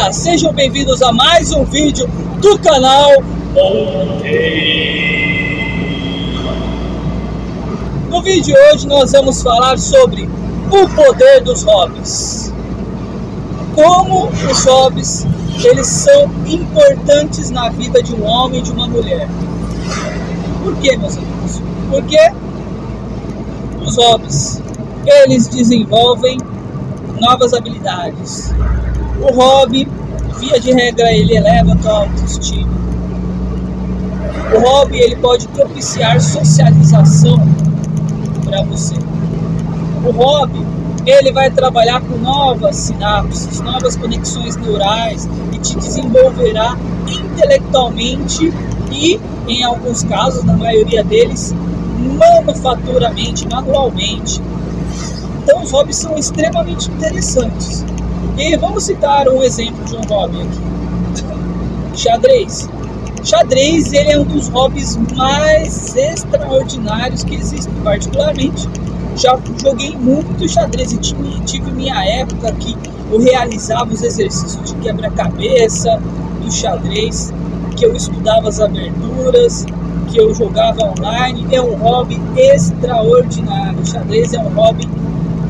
Olá, sejam bem-vindos a mais um vídeo do canal No vídeo de hoje nós vamos falar sobre o poder dos hobbies. Como os hobbies, eles são importantes na vida de um homem e de uma mulher. Por quê, meus amigos? Porque os hobbies, eles desenvolvem novas habilidades. O hobby, via de regra, ele eleva a tua autoestima. O hobby, ele pode propiciar socialização para você. O hobby, ele vai trabalhar com novas sinapses, novas conexões neurais e te desenvolverá intelectualmente e, em alguns casos, na maioria deles, manufaturamente, manualmente. Então, os hobbies são extremamente interessantes. E vamos citar um exemplo de um hobby aqui. Xadrez. Xadrez, ele é um dos hobbies mais extraordinários que existem. Particularmente, já joguei muito xadrez e tive minha época que eu realizava os exercícios de quebra-cabeça do xadrez, que eu estudava as aberturas, que eu jogava online. É um hobby extraordinário. O xadrez é um hobby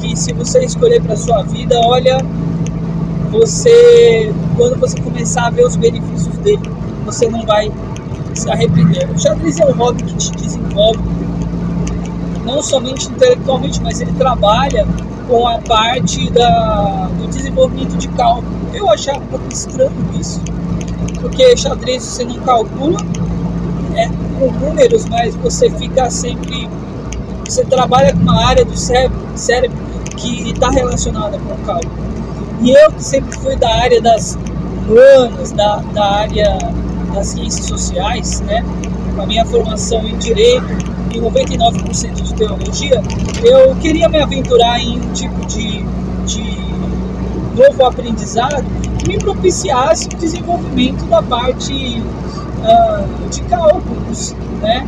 que, se você escolher para sua vida, olha, quando você começar a ver os benefícios dele, você não vai se arrepender. O xadrez é um hobby que te desenvolve não somente intelectualmente, mas ele trabalha com a parte do desenvolvimento de cálculo. Eu achava um pouco estranho isso, porque xadrez você não calcula com números, mas você fica sempre... Você trabalha com uma área do cérebro que está relacionada com o cálculo. E eu, que sempre fui da área das humanas, da área das ciências sociais, né, com a minha formação em Direito e 99% de Teologia, eu queria me aventurar em um tipo de novo aprendizado que me propiciasse o desenvolvimento da parte de cálculos, né?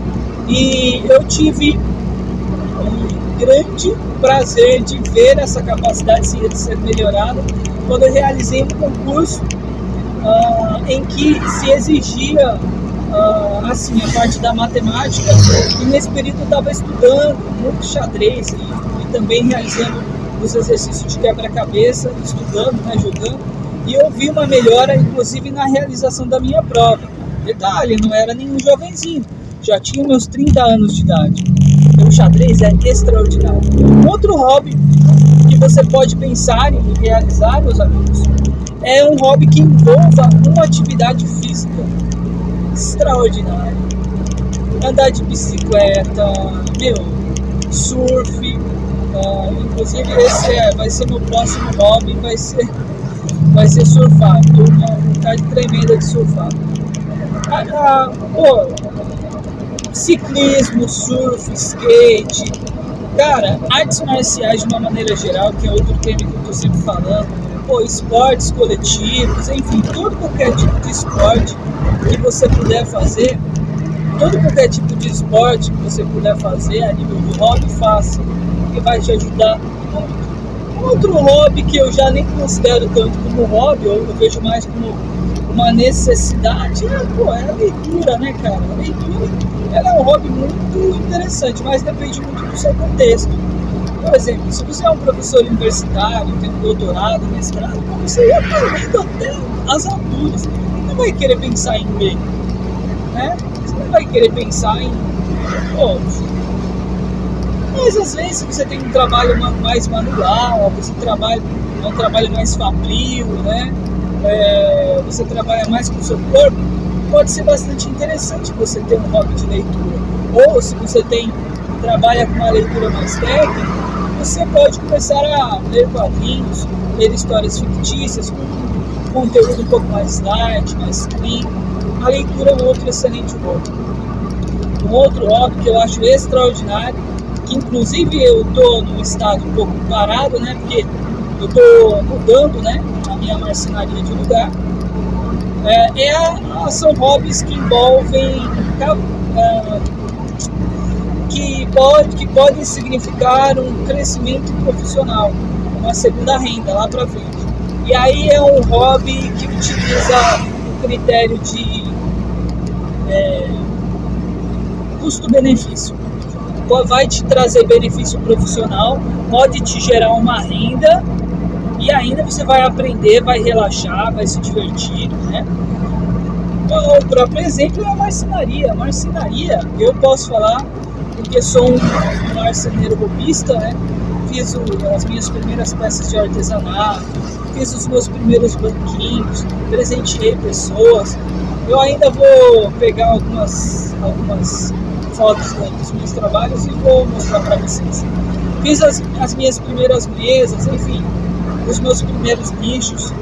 E eu tive um grande prazer de ver essa capacidade de ser melhorada quando eu realizei um concurso em que se exigia assim, a parte da matemática, e nesse período eu estava estudando muito xadrez e também realizando os exercícios de quebra-cabeça, estudando, né, jogando, e eu vi uma melhora inclusive na realização da minha prova. Detalhe, não era nenhum jovenzinho, já tinha meus 30 anos de idade. O xadrez é extraordinário. Outro hobby que você pode pensar em realizar, meus amigos, é um hobby que envolva uma atividade física extraordinária. Andar de bicicleta, surf. Inclusive esse vai ser meu próximo hobby, vai ser surfar. Estou com uma vontade tremenda de surfar. Ciclismo, surf, skate, cara, artes marciais de uma maneira geral, que é outro tema que eu estou sempre falando, esportes coletivos, enfim, qualquer tipo de esporte que você puder fazer, qualquer tipo de esporte que você puder fazer a nível do hobby, faça, que vai te ajudar muito. Outro hobby que eu já nem considero tanto como hobby, eu vejo mais como uma necessidade, é a leitura, né, cara? A leitura, ela é um hobby muito interessante, mas depende muito do seu contexto. Por exemplo, se você é um professor universitário, tem um doutorado, mestrado, você ia lendo até as alturas. Você não vai querer pensar em ler, né? Você não vai querer pensar em... Mas às vezes você tem um trabalho mais manual, você trabalha um trabalho mais fabril, né? Você trabalha mais com o seu corpo, pode ser bastante interessante você ter um hobby de leitura. Ou se você trabalha com uma leitura mais técnica, você pode começar a ler quadrinhos, ler histórias fictícias com conteúdo um pouco mais light, mais clean. A leitura é um outro excelente hobby. Um outro hobby que eu acho extraordinário, que inclusive eu estou num estado um pouco parado, né, porque eu estou mudando, né, a minha marcenaria de lugar, são hobbies que envolvem que podem significar um crescimento profissional, uma segunda renda lá para frente. E aí é um hobby que utiliza o critério de custo-benefício. Vai te trazer benefício profissional, pode te gerar uma renda e ainda você vai aprender, vai relaxar, vai se divertir, né? O próprio exemplo é a marcenaria. A marcenaria, eu posso falar, porque sou um marceneiro hobbyista, né? Fiz as minhas primeiras peças de artesanato, fiz os meus primeiros banquinhos, presenteei pessoas. Eu ainda vou pegar algumas fotos dos meus trabalhos e vou mostrar para vocês. Fiz as minhas primeiras mesas, enfim, os meus primeiros nichos.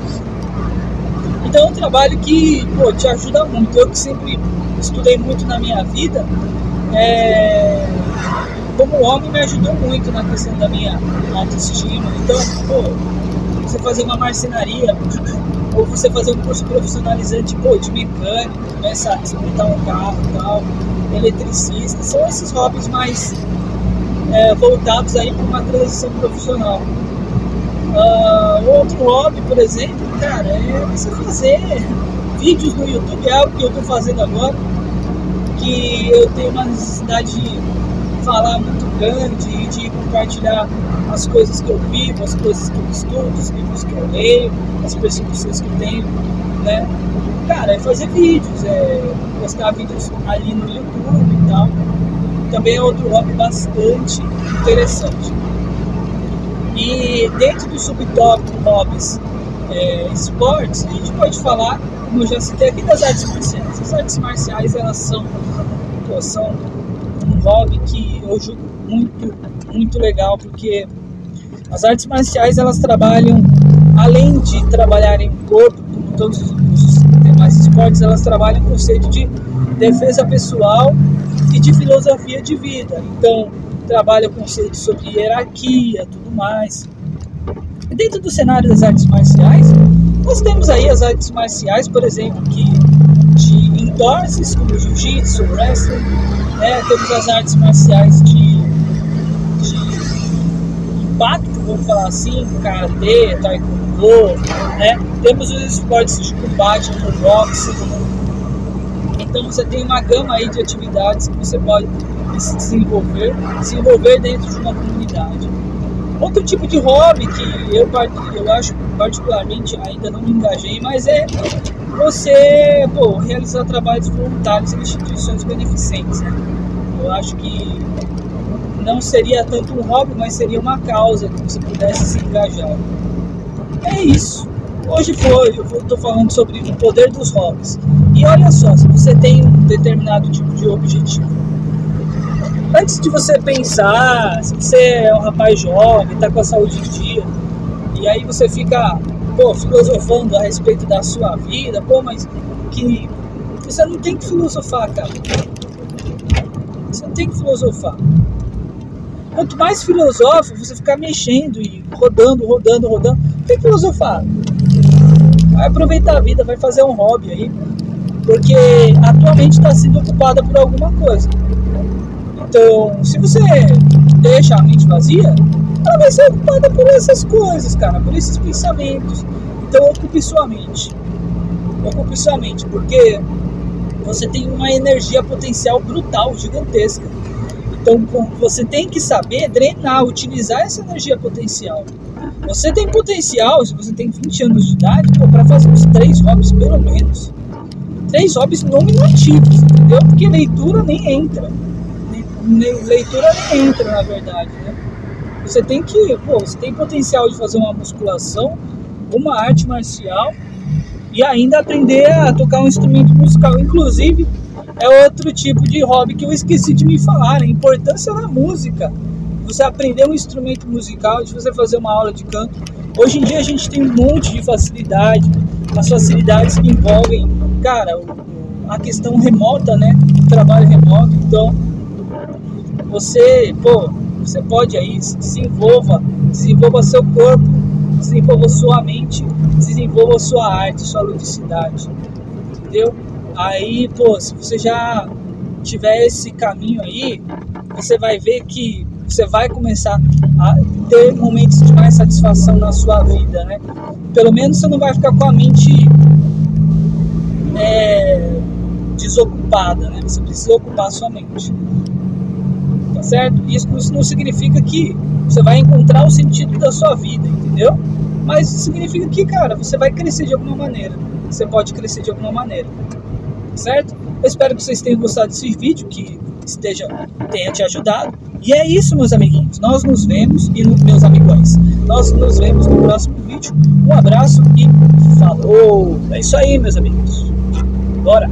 Então é um trabalho que te ajuda muito. Eu que sempre estudei muito na minha vida, como homem me ajudou muito na questão da minha autoestima. Então, você fazer uma marcenaria ou você fazer um curso profissionalizante de mecânico, começa a desmontar um carro e tal, eletricista, são esses hobbies mais voltados aí para uma transição profissional. Outro hobby, por exemplo, cara, é você fazer vídeos no YouTube. É algo que eu estou fazendo agora, que eu tenho uma necessidade de falar muito grande e de compartilhar as coisas que eu vivo, as coisas que eu estudo, os livros que eu leio, as percepções que eu tenho, né? Cara, é fazer vídeos, postar vídeos ali no YouTube e tal. Também é outro hobby bastante interessante. E dentro do subtópico hobbies esportes, a gente pode falar, como eu já citei aqui, das artes marciais. As artes marciais, elas são um hobby que eu julgo muito, muito legal, porque as artes marciais, elas trabalham, além de trabalharem o corpo, como todos os demais esportes, elas trabalham o conceito de defesa pessoal e de filosofia de vida. Então, trabalha o conceito sobre hierarquia, tudo mais. E dentro do cenário das artes marciais, nós temos aí as artes marciais, por exemplo, de indoors, como jiu-jitsu, wrestling, né? Temos as artes marciais de impacto, vamos falar assim, karatê, taekwondo, né? Temos os esportes de combate, como boxe. Então você tem uma gama aí de atividades que você pode se desenvolver dentro de uma comunidade. Outro tipo de hobby que eu acho particularmente, ainda não me engajei, mas é você realizar trabalhos voluntários em instituições beneficentes, né? Eu acho que não seria tanto um hobby, mas seria uma causa que você pudesse se engajar. É isso. Hoje eu estou falando sobre o poder dos hobbies. E olha só, se você tem um determinado tipo de objetivo, antes de você pensar, se você é um rapaz jovem, está com a saúde em dia, e aí você fica filosofando a respeito da sua vida, mas que você não tem que filosofar, cara. Você não tem que filosofar. Quanto mais filosófico, você ficar mexendo e rodando, tem que filosofar. Vai aproveitar a vida, vai fazer um hobby aí, porque atualmente está sendo ocupada por alguma coisa. Então, se você deixa a mente vazia, ela vai ser ocupada por essas coisas, cara, por esses pensamentos. Então, ocupe sua mente. Ocupe sua mente, porque você tem uma energia potencial brutal, gigantesca. Então, você tem que saber drenar, utilizar essa energia potencial. Você tem potencial, se você tem 20 anos de idade, para fazer uns 3 hobbies, pelo menos. 3 hobbies nominativos, entendeu? Porque leitura nem entra. Leitura nem entra, na verdade, né? Você tem você tem potencial de fazer uma musculação, uma arte marcial e ainda aprender a tocar um instrumento musical. Inclusive, é outro tipo de hobby que eu esqueci de me falar, a importância da música. Você aprender um instrumento musical, de você fazer uma aula de canto. Hoje em dia a gente tem um monte de facilidade, as facilidades que envolvem, cara, a questão remota, né? O trabalho remoto. Então, você pode aí, desenvolva seu corpo, desenvolva sua mente, desenvolva sua arte, sua ludicidade, entendeu? Aí, se você já tiver esse caminho aí, você vai ver que você vai começar a ter momentos de mais satisfação na sua vida, né? Pelo menos você não vai ficar com a mente desocupada, né? Você precisa ocupar a sua mente, tá certo? Isso não significa que você vai encontrar o sentido da sua vida, entendeu? Mas significa que, cara, você vai crescer de alguma maneira. Você pode crescer de alguma maneira, certo? Eu espero que vocês tenham gostado desse vídeo, que tenha te ajudado. E é isso, meus amiguinhos. Nós nos vemos, meus amigões, nós nos vemos no próximo vídeo. Um abraço e falou! É isso aí, meus amigos. Bora!